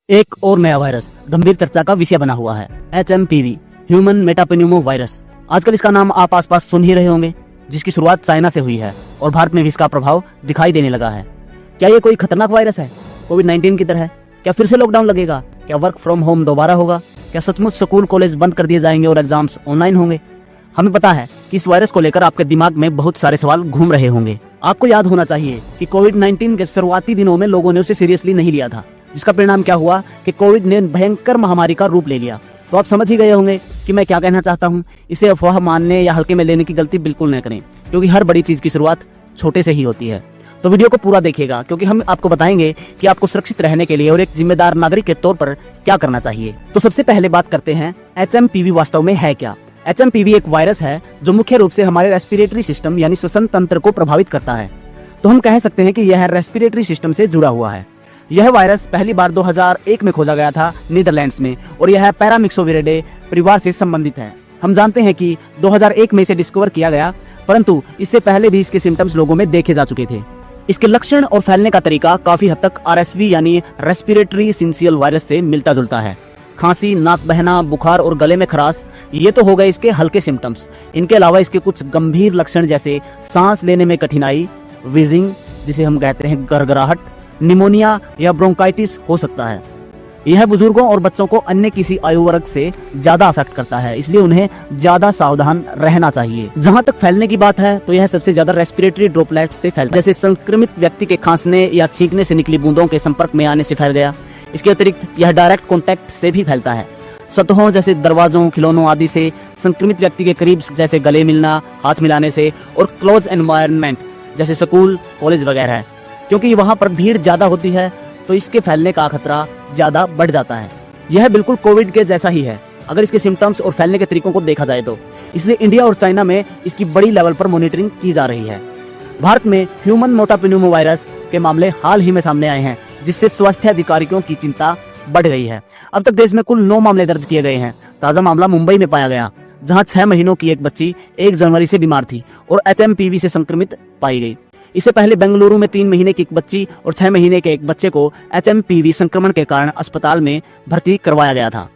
एक और नया वायरस गंभीर चर्चा का विषय बना हुआ है, HMPV ह्यूमन मेटापेन्यूमो वायरस। आजकल इसका नाम आप आसपास सुन ही रहे होंगे, जिसकी शुरुआत चाइना से हुई है और भारत में भी इसका प्रभाव दिखाई देने लगा है। क्या ये कोई खतरनाक वायरस है, कोविड-19 की तरह? क्या फिर से लॉकडाउन लगेगा? क्या वर्क फ्रॉम होम दोबारा होगा? क्या सचमुच स्कूल कॉलेज बंद कर दिए जाएंगे और एग्जाम्स ऑनलाइन होंगे? हमें पता है कि इस वायरस को लेकर आपके दिमाग में बहुत सारे सवाल घूम रहे होंगे। आपको याद होना चाहिए कि कोविड-19 के शुरुआती दिनों में लोगों ने उसे सीरियसली नहीं लिया था, जिसका परिणाम क्या हुआ कि कोविड ने भयंकर महामारी का रूप ले लिया। तो आप समझ ही गए होंगे कि मैं क्या कहना चाहता हूँ। इसे अफवाह मानने या हल्के में लेने की गलती बिल्कुल न करें, क्योंकि हर बड़ी चीज की शुरुआत छोटे से ही होती है। तो वीडियो को पूरा देखिएगा, क्योंकि हम आपको बताएंगे कि आपको सुरक्षित रहने के लिए और एक जिम्मेदार नागरिक के तौर पर क्या करना चाहिए। तो सबसे पहले बात करते हैं HMPV वास्तव में है क्या। HMPV एक वायरस है जो मुख्य रूप से हमारे रेस्पिरेटरी सिस्टम यानी श्वसन तंत्र को प्रभावित करता है। तो हम कह सकते हैं कि यह रेस्पिरेटरी सिस्टम से जुड़ा हुआ है। यह वायरस पहली बार 2001 में खोजा गया था नीदरलैंड्स में, और यह पैरामिक्सोविरिडे परिवार से संबंधित है। हम जानते हैं कि 2001 में इसे डिस्कवर किया गया, परंतु इससे पहले भी इसके सिम्टम्स लोगों में देखे जा चुके थे। इसके लक्षण और फैलने का तरीका काफी हद तक RSV यानी रेस्पिरेटरी सिंसियल वायरस से मिलता जुलता है। खांसी, नाक बहना, बुखार और गले में खराश, ये तो हो गए इसके हल्के सिम्टम्स। इनके अलावा इसके कुछ गंभीर लक्षण जैसे सांस लेने में कठिनाई, विजिंग जिसे हम कहते हैं गड़गड़ाहट, निमोनिया या ब्रोंकाइटिस हो सकता है। यह बुजुर्गों और बच्चों को अन्य किसी आयु वर्ग से ज्यादा अफेक्ट करता है, इसलिए उन्हें ज्यादा सावधान रहना चाहिए। जहां तक फैलने की बात है तो यह सबसे ज्यादा रेस्पिरेटरी ड्रॉपलेट्स से फैलता है, जैसे संक्रमित व्यक्ति के खांसने या छींकने से निकली बूंदों के संपर्क में आने से फैल गया। इसके अतिरिक्त यह डायरेक्ट कॉन्टैक्ट से भी फैलता है, सतहों जैसे दरवाजों, खिलौनों आदि से, संक्रमित व्यक्ति के करीब जैसे गले मिलना, हाथ मिलाने से, और क्लोज एनवायरनमेंट जैसे स्कूल, कॉलेज वगैरह, क्योंकि वहां पर भीड़ ज्यादा होती है तो इसके फैलने का खतरा ज्यादा बढ़ जाता है। यह बिल्कुल कोविड के जैसा ही है अगर इसके सिम्टम्स और फैलने के तरीकों को देखा जाए तो। इसलिए इंडिया और चाइना में इसकी बड़ी लेवल पर मॉनिटरिंग की जा रही है। भारत में ह्यूमन मेटापेन्यूमो वायरस के मामले हाल ही में सामने आए हैं, जिससे स्वास्थ्य अधिकारियों की चिंता बढ़ गई है। अब तक देश में कुल 9 मामले दर्ज किए गए हैं। ताजा मामला मुंबई में पाया गया, जहां 6 महीनों की एक बच्ची 1 जनवरी से बीमार थी और HMPV से संक्रमित पाई गई। इससे पहले बेंगलुरु में 3 महीने की एक बच्ची और 6 महीने के एक बच्चे को HMPV संक्रमण के कारण अस्पताल में भर्ती करवाया गया था।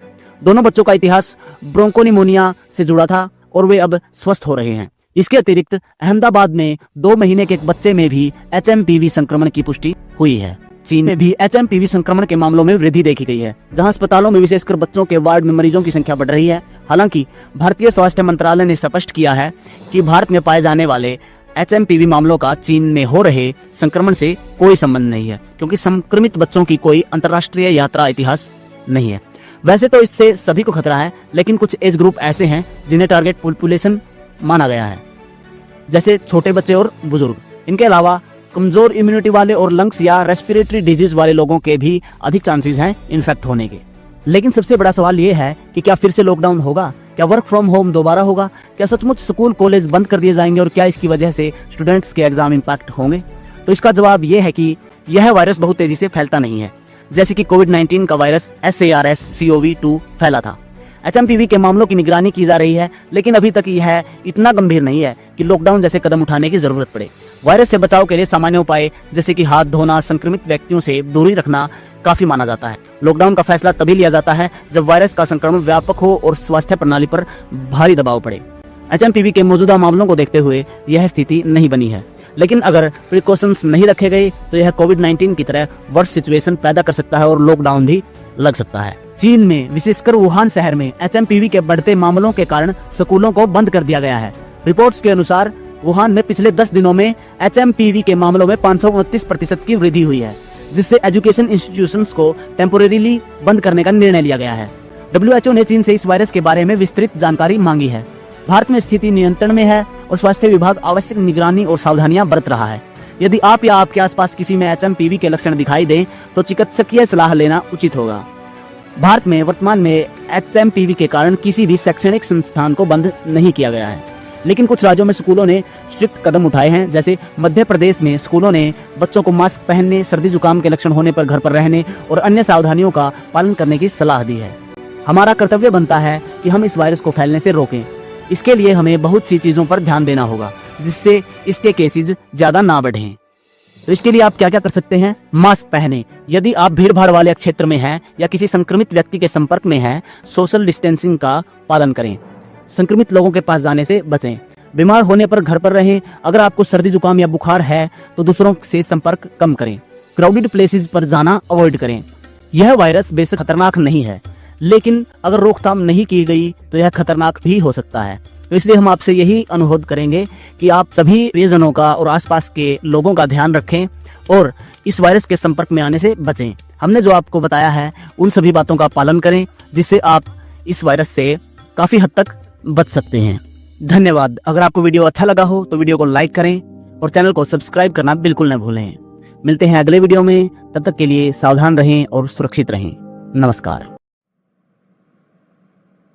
दोनों बच्चों का इतिहास ब्रोंकोनिमोनिया से जुड़ा था और वे अब स्वस्थ हो रहे हैं। इसके अतिरिक्त अहमदाबाद में 2 महीने के एक बच्चे में भी HMPV संक्रमण की पुष्टि हुई है। चीन में भी HMPV संक्रमण के मामलों में वृद्धि देखी गई है, जहां अस्पतालों में विशेषकर बच्चों के वार्ड में मरीजों की संख्या बढ़ रही है। हालांकि भारतीय स्वास्थ्य मंत्रालय ने स्पष्ट किया है कि भारत में पाए जाने वाले HMPV मामलों का चीन में हो रहे संक्रमण से कोई संबंध नहीं है, क्योंकि संक्रमित बच्चों की कोई अंतर्राष्ट्रीय यात्रा इतिहास नहीं है। वैसे तो इससे सभी को खतरा है, लेकिन कुछ एज ग्रुप ऐसे हैं जिन्हें टारगेट पॉपुलेशन माना गया है, जैसे छोटे बच्चे और बुजुर्ग। इनके अलावा कमजोर इम्यूनिटी वाले और लंग्स या रेस्पिरेटरी डिजीज वाले लोगों के भी अधिक चांसेस हैं इन्फेक्ट होने के। लेकिन सबसे बड़ा सवाल ये है कि क्या फिर से लॉकडाउन होगा? क्या वर्क फ्रॉम होम दोबारा होगा? क्या सचमुच स्कूल कॉलेज बंद कर दिए जाएंगे और क्या इसकी वजह से स्टूडेंट्स के एग्जाम इम्पैक्ट होंगे? तो इसका जवाब ये है कि यह वायरस बहुत तेजी से फैलता नहीं है, जैसे कि कोविड-19 का वायरस SARS-CoV-2 फैला था। HMPV के मामलों की निगरानी की जा रही है, लेकिन अभी तक यह इतना गंभीर नहीं है कि लॉकडाउन जैसे कदम उठाने की जरूरत पड़े। वायरस से बचाव के लिए सामान्य उपाय जैसे कि हाथ धोना, संक्रमित व्यक्तियों से दूरी रखना काफी माना जाता है। लॉकडाउन का फैसला तभी लिया जाता है जब वायरस का संक्रमण व्यापक हो और स्वास्थ्य प्रणाली पर भारी दबाव पड़े। HMPV के मौजूदा मामलों को देखते हुए यह स्थिति नहीं बनी है, लेकिन अगर प्रिकॉशंस नहीं रखे गए तो यह कोविड-19 की तरह वर्स्ट सिचुएशन पैदा कर सकता है और लॉकडाउन भी लग सकता है। चीन में विशेषकर वुहान शहर में HMPV के बढ़ते मामलों के कारण स्कूलों को बंद कर दिया गया है। रिपोर्ट्स के अनुसार वुहान में पिछले 10 दिनों में HMPV के मामलों में 529% की वृद्धि हुई है, जिससे एजुकेशन इंस्टीट्यूशंस को टेम्पोरेरीली बंद करने का निर्णय लिया गया है। WHO ने चीन से इस वायरस के बारे में विस्तृत जानकारी मांगी है। भारत में स्थिति नियंत्रण में है और स्वास्थ्य विभाग आवश्यक निगरानी और सावधानियां बरत रहा है। यदि आप या आपके आसपास किसी में HMPV के लक्षण दिखाई दें तो चिकित्सकीय सलाह लेना उचित होगा। भारत में वर्तमान में HMPV के कारण किसी भी शैक्षणिक संस्थान को बंद नहीं किया गया है, लेकिन कुछ राज्यों में स्कूलों ने स्ट्रिक्ट कदम उठाए हैं। जैसे मध्य प्रदेश में स्कूलों ने बच्चों को मास्क पहनने, सर्दी जुकाम के लक्षण होने पर घर पर रहने और अन्य सावधानियों का पालन करने की सलाह दी है। हमारा कर्तव्य बनता है कि हम इस वायरस को फैलने से रोकें। इसके लिए हमें बहुत सी चीजों पर ध्यान देना होगा, जिससे इसके केसेज ज्यादा ना बढ़ें। तो इसके लिए आप क्या क्या कर सकते हैं? मास्क पहने। यदि आप भीड़ भाड़ वाले क्षेत्र में हैं या किसी संक्रमित व्यक्ति के संपर्क में हैं, सोशल डिस्टेंसिंग का पालन करें। संक्रमित लोगों के पास जाने से बचें। बीमार होने पर घर पर रहें। अगर आपको सर्दी जुकाम या बुखार है तो दूसरों से संपर्क कम करें। क्राउडेड प्लेसेस पर जाना अवॉइड करें। यह वायरस बेशक खतरनाक नहीं है, लेकिन अगर रोकथाम नहीं की गई तो यह खतरनाक भी हो सकता है। तो इसलिए हम आपसे यही अनुरोध करेंगे कि आप सभी प्रियजनों का और आसपास के लोगों का ध्यान रखें और इस वायरस के संपर्क में आने से बचें। हमने जो आपको बताया है उन सभी बातों का पालन करें, जिससे आप इस वायरस से काफी हद तक बच सकते हैं। धन्यवाद। अगर आपको वीडियो अच्छा लगा हो तो वीडियो को लाइक करें और चैनल को सब्सक्राइब करना बिल्कुल न भूलें। मिलते हैं अगले वीडियो में, तब तक के लिए सावधान रहें और सुरक्षित रहें। नमस्कार।